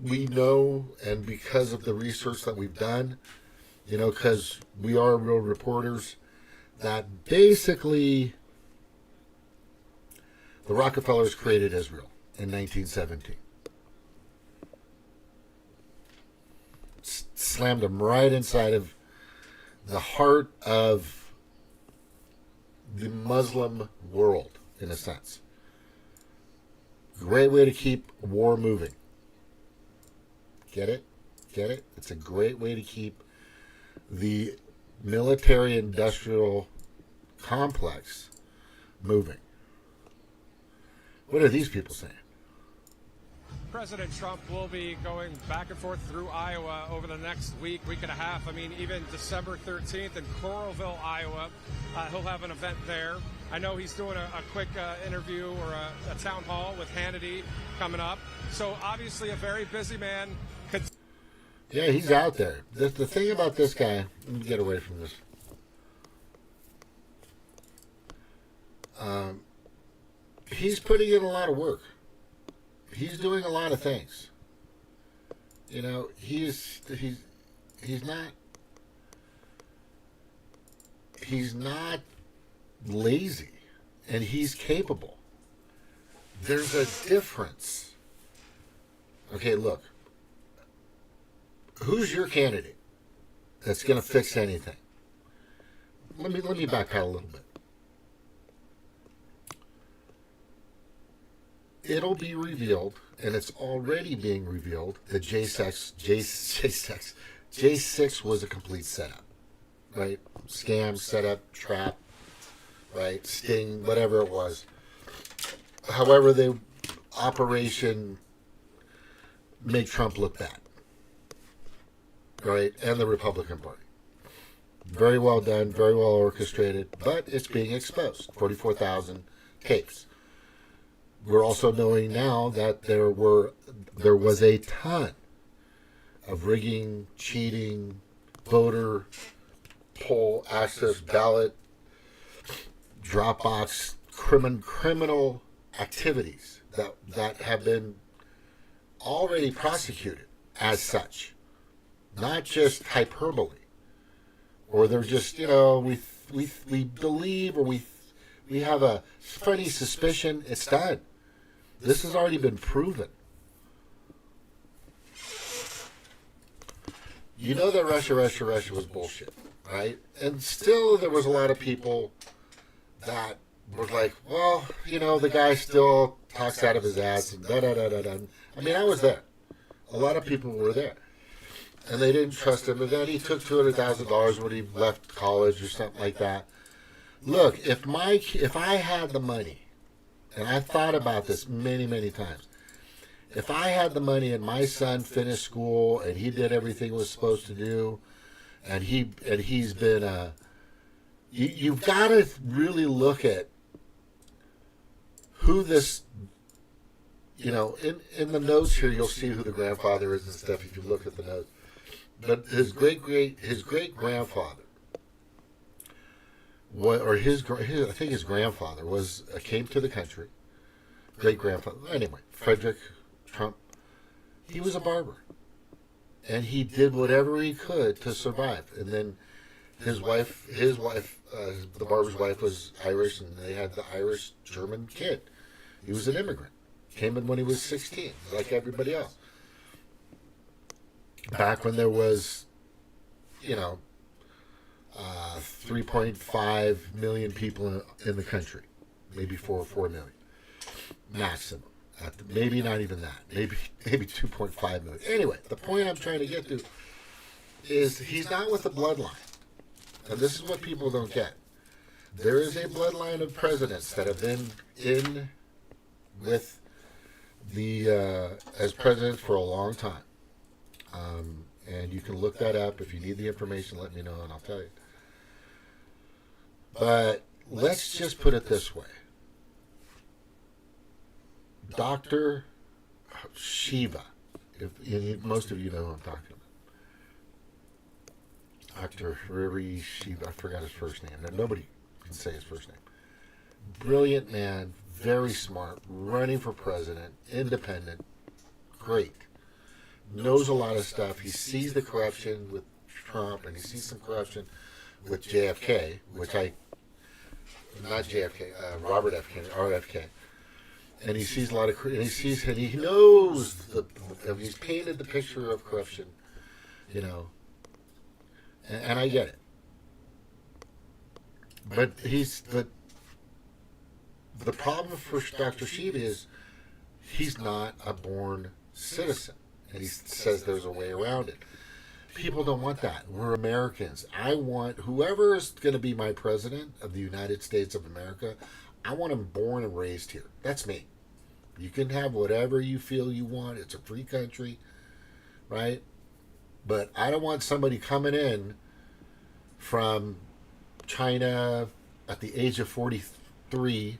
[SPEAKER 2] We know, and because of the research that we've done, because we are real reporters, that basically the Rockefellers created Israel in 1917. Slammed them right inside of the heart of the Muslim world, in a sense. Great way to keep war moving. Get it? Get it? It's a great way to keep the military-industrial complex moving. What are these people saying?
[SPEAKER 3] President Trump will be going back and forth through Iowa over the next week and a half. I mean, even December 13th in Coralville, Iowa, he'll have an event there. I know he's doing a quick interview or a town hall with Hannity coming up. So obviously a very busy man.
[SPEAKER 2] Yeah, he's out there. The thing about this guy, let me get away from this. He's putting in a lot of work. He's doing a lot of things. He's not lazy, and he's capable. There's a difference. Okay, look. Who's your candidate that's going to fix anything? Let me backpedal a little bit. It'll be revealed, and it's already being revealed, that J6 was a complete setup, right? Scam, setup, trap, right? Sting, whatever it was. However, the operation made Trump look bad, right? And the Republican Party. Very well done, very well orchestrated, but it's being exposed. 44,000 tapes. We're also knowing now that there was a ton of rigging, cheating, voter poll access, ballot, drop box, criminal activities that have been already prosecuted as such, not just hyperbole, or they're just we believe, or we have a funny suspicion. It's done. This has already been proven. You know that Russia was bullshit, right? And still there was a lot of people that were like, well, the guy still talks out of his ass and da-da-da-da-da. I mean, I was there. A lot of people were there. And they didn't trust him. And then he took $200,000 when he left college or something like that. Look, if I had the money, and I thought about this many, many times, if I had the money and my son finished school and he did everything he was supposed to do, and he's been you've got to really look at who this, in the notes here you'll see who the grandfather is and stuff if you look at the notes. But his great grandfather, I think his grandfather came to the country. Great grandfather. Anyway, Friedrich Trump. He was a barber, and he did whatever he could to survive. And then his wife, the barber's wife, was Irish, and they had the Irish-German kid. He was an immigrant. Came in when he was 16, like everybody else. Back when there was, 3.5 million people in the country, maybe 4 million, maximum. Maybe not even that. Maybe 2.5 million. Anyway, the point I'm trying to get to is he's not with the bloodline, and this is what people don't get. There is a bloodline of presidents that have been in with the as presidents for a long time, and you can look that up. If you need the information, let me know, and I'll tell you. But let's just put it this way. Dr. Shiva, most of you know who I'm talking about. Dr. Shiva, I forgot his first name. Now, nobody can say his first name. Brilliant man, very smart, running for president, independent, great. Knows a lot of stuff. He sees the corruption with Trump, and he sees some corruption with JFK, not JFK, Robert F. Kennedy, RFK. And he sees a lot of, and he knows he's painted the picture of corruption, you know, and I get it. But the problem for Dr. Shiva is he's not a born citizen. And he says there's a way around it. People don't want that. We're Americans. I want whoever is going to be my president of the United States of America, I want him born and raised here. That's me. You can have whatever you feel you want. It's a free country, right? But I don't want somebody coming in from China at the age of 43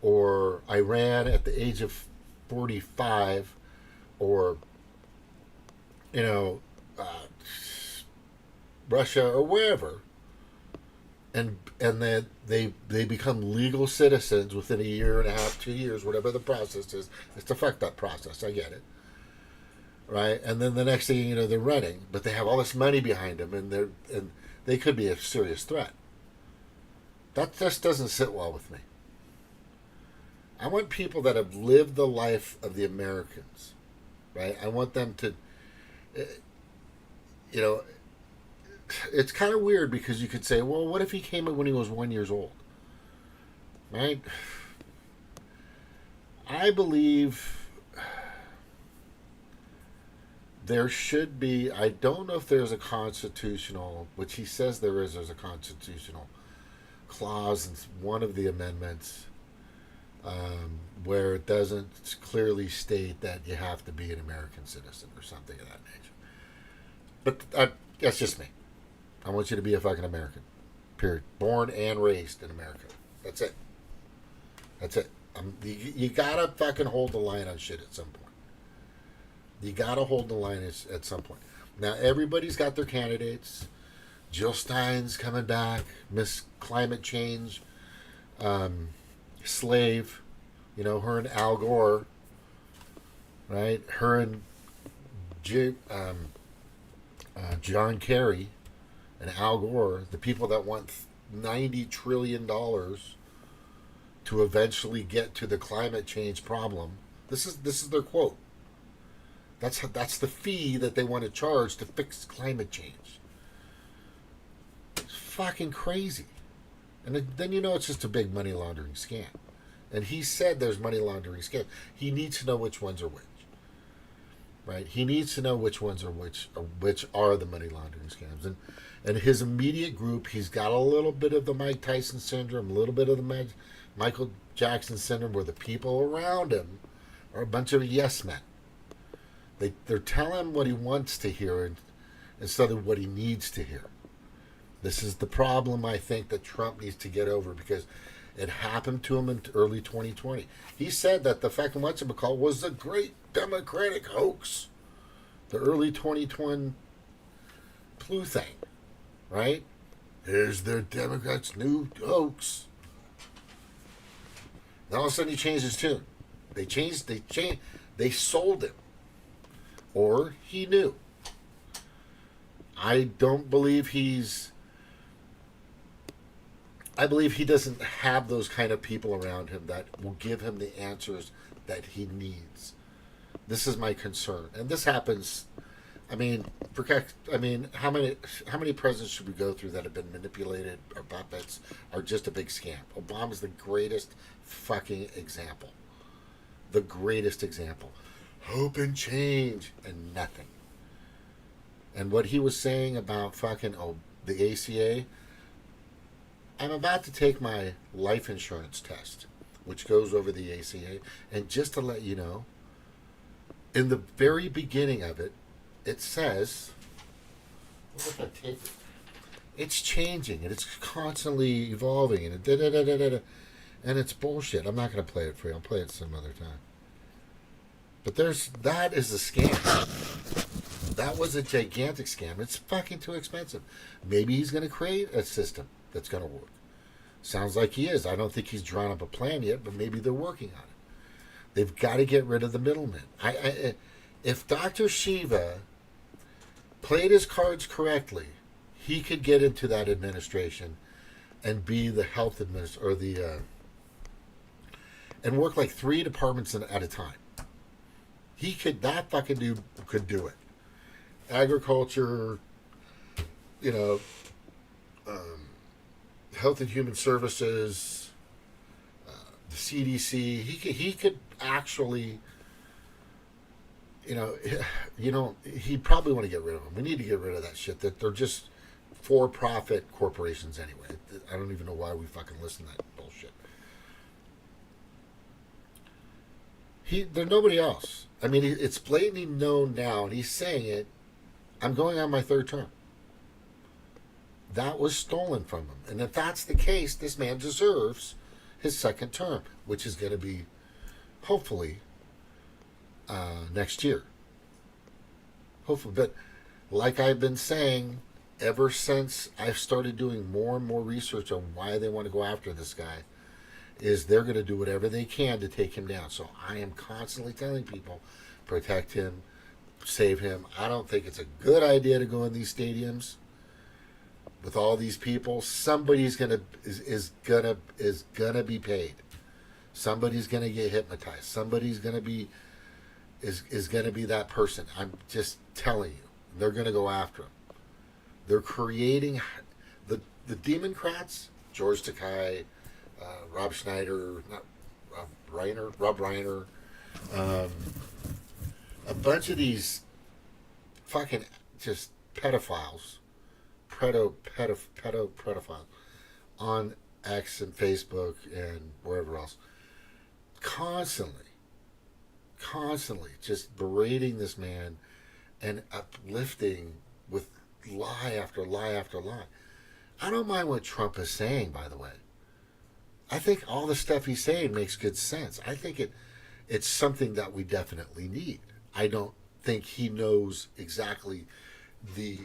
[SPEAKER 2] or Iran at the age of 45 or, you know, Russia or wherever, and then they become legal citizens within a year and a half, 2 years, whatever the process is. It's a fucked up process. I get it, right? And then the next thing you know, they're running, but they have all this money behind them, and they could be a serious threat. That just doesn't sit well with me. I want people that have lived the life of the Americans, right? I want them to, you know, it's kind of weird because you could say, well, what if he came in when he was 1 year old? Right? I believe there should be, I don't know if there's a constitutional, which he says there's a constitutional clause in one of the amendments where it doesn't clearly state that you have to be an American citizen or something of that nature. But that's just me. I want you to be a fucking American. Period. Born and raised in America. That's it. That's it. You gotta fucking hold the line on shit at some point. You gotta hold the line at some point. Now, everybody's got their candidates. Jill Stein's coming back. Miss Climate Change. Slave. You know, her and Al Gore. Right? Her and John Kerry and Al Gore, the people that want $90 trillion to eventually get to the climate change problem. This is their quote. That's the fee that they want to charge to fix climate change. It's fucking crazy. And then you know it's just a big money laundering scam. And he said there's money laundering scam. He needs to know which ones are which. Right? He needs to know which ones are which are the money laundering scams. And his immediate group, he's got a little bit of the Mike Tyson syndrome, a little bit of the Michael Jackson syndrome, where the people around him are a bunch of yes men. They're telling him what he wants to hear instead of what he needs to hear. This is the problem I think that Trump needs to get over, because it happened to him in early 2020. He said that the fucking whatchamacallit was a great Democratic hoax. The early 2020 flu thing, right? Here's their Democrats' new hoax. Then all of a sudden he changed his tune. They sold him. Or he knew. I believe he doesn't have those kind of people around him that will give him the answers that he needs. This is my concern. And this happens, how many presidents should we go through that have been manipulated or puppets or just a big scam? Obama's the greatest fucking example. The greatest example. Hope and change and nothing. And what he was saying about fucking the ACA, I'm about to take my life insurance test, which goes over the ACA, and just to let you know, in the very beginning of it, it says, what if I take it? It's changing and it's constantly evolving and and it's bullshit. I'm not going to play it for you. I'll play it some other time. But that is a scam. That was a gigantic scam. It's fucking too expensive. Maybe he's going to create a system that's going to work. Sounds like he is. I don't think he's drawn up a plan yet, but maybe they're working on it. They've got to get rid of the middlemen. If Dr. Shiva played his cards correctly, he could get into that administration and be the health administrator, or and work like 3 departments at a time. That fucking dude could do it. Agriculture, Health and Human Services, the CDC. He could actually, he'd probably want to get rid of them. We need to get rid of that shit. That they're just for-profit corporations anyway. I don't even know why we fucking listen to that bullshit. There's nobody else. I mean, it's blatantly known now, and he's saying it. I'm going on my 3rd term. That was stolen from him. And if that's the case, this man deserves his 2nd term, which is going to be, hopefully, next year. Hopefully. But like I've been saying, ever since I've started doing more and more research on why they want to go after this guy, is they're going to do whatever they can to take him down. So I am constantly telling people, protect him, save him. I don't think it's a good idea to go in these stadiums with all these people. Somebody's gonna is gonna be paid. Somebody's gonna get hypnotized. Somebody's gonna be is gonna be that person. I'm just telling you, they're gonna go after him. They're creating the Democrats, George Takei, Rob Schneider, not Rob Reiner, a bunch of these fucking just pedophiles, pedophiles on X and Facebook and wherever else, constantly just berating this man and uplifting with lie after lie after lie. I don't mind what Trump is saying, by the way. I think all the stuff he's saying makes good sense. I think it's something that we definitely need. I don't think he knows exactly the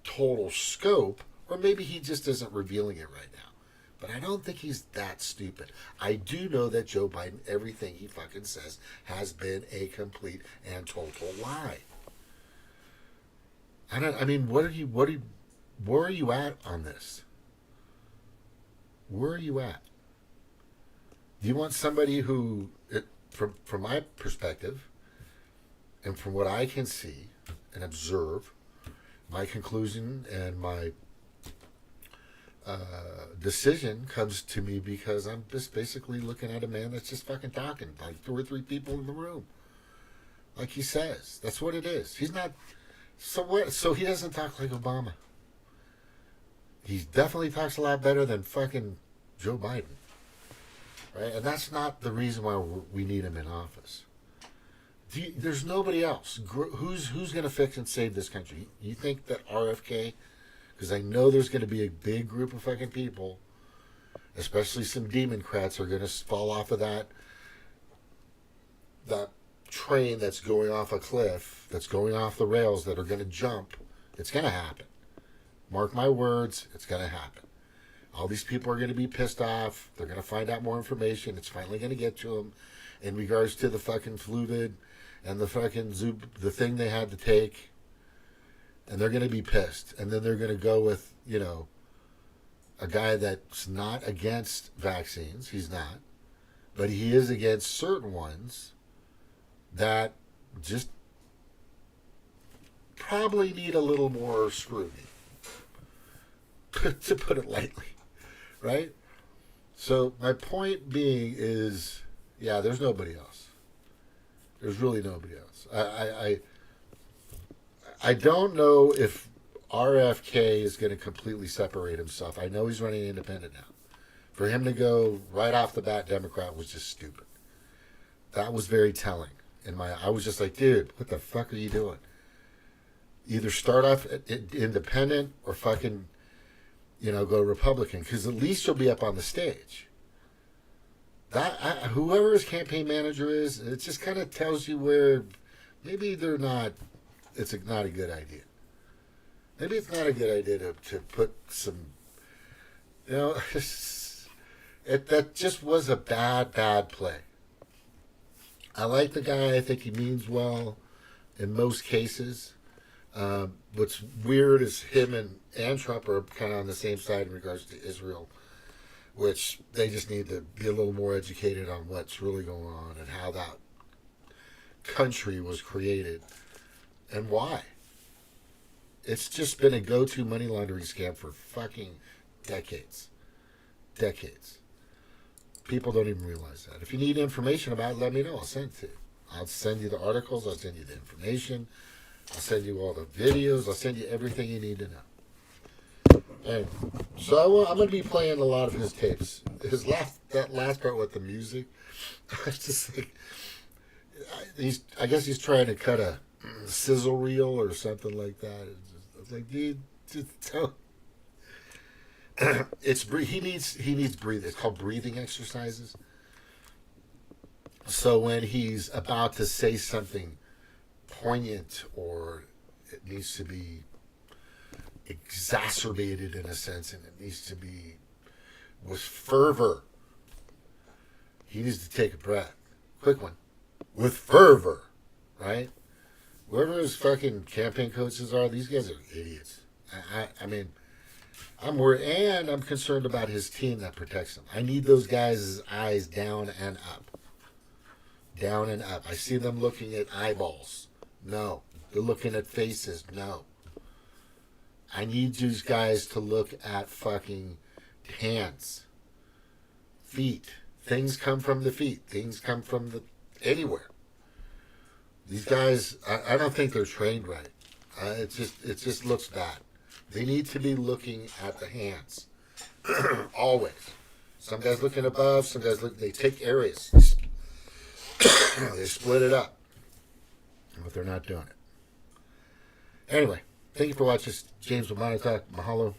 [SPEAKER 2] total scope, or maybe he just isn't revealing it right now. But I don't think he's that stupid. I do know that Joe Biden, everything he fucking says, has been a complete and total lie. Where are you at on this? Where are you at? Do you want somebody who, from my perspective, and from what I can see and observe, my conclusion and my decision comes to me because I'm just basically looking at a man that's just fucking talking, like 2 or 3 people in the room. Like he says. That's what it is. He's not... So what? So he doesn't talk like Obama. He definitely talks a lot better than fucking Joe Biden. Right? And that's not the reason why we need him in office. There's nobody else. Who's going to fix and save this country? You think that RFK? Because I know there's going to be a big group of fucking people, especially some Democrats, are going to fall off of that train that's going off a cliff, that's going off the rails, that are going to jump. It's going to happen. Mark my words, it's going to happen. All these people are going to be pissed off. They're going to find out more information. It's finally going to get to them in regards to the fucking fluid and the fucking the thing they had to take. And they're going to be pissed. And then they're going to go with, a guy that's not against vaccines. He's not. But he is against certain ones that just probably need a little more scrutiny, to put it lightly, right? So my point being is, there's nobody else. There's really nobody else. I don't know if RFK is going to completely separate himself. I know he's running independent now. For him to go right off the bat Democrat was just stupid. That was very telling. I was just like, dude, what the fuck are you doing? Either start off independent or fucking, go Republican, because at least you'll be up on the stage. Whoever his campaign manager is, it just kind of tells you where maybe they're not. It's not a good idea. Maybe it's not a good idea to put some, That just was a bad play. I like the guy. I think he means well in most cases. What's weird is him and Trump are kind of on the same side in regards to Israel, which they just need to be a little more educated on what's really going on and how that country was created and why. It's just been a go-to money laundering scam for fucking decades. Decades. People don't even realize that. If you need information about it, let me know. I'll send it to you. I'll send you the articles. I'll send you the information. I'll send you all the videos. I'll send you everything you need to know. And so I'm going to be playing a lot of his tapes. That last part with the music, I was just like, I guess he's trying to cut a sizzle reel or something like that. It's like, dude, just don't. He needs breathing. It's called breathing exercises. So when he's about to say something poignant or it needs to be exacerbated in a sense, and it needs to be with fervor, he needs to take a breath, quick one, with fervor, right? Whoever his fucking campaign coaches are, these guys are idiots. I mean, I'm worried, and I'm concerned about his team that protects him. I need those guys' eyes down and up. Down and up. I see them looking at eyeballs. No. They're looking at faces. No. I need these guys to look at fucking hands. Feet. Things come from the feet. Things come from anywhere. These guys, I don't think they're trained right. It just looks bad. They need to be looking at the hands. Always. Some guys looking above, some guys they take areas. They split it up. But they're not doing it. Anyway, thank you for watching. James with Money Talk. Mahalo.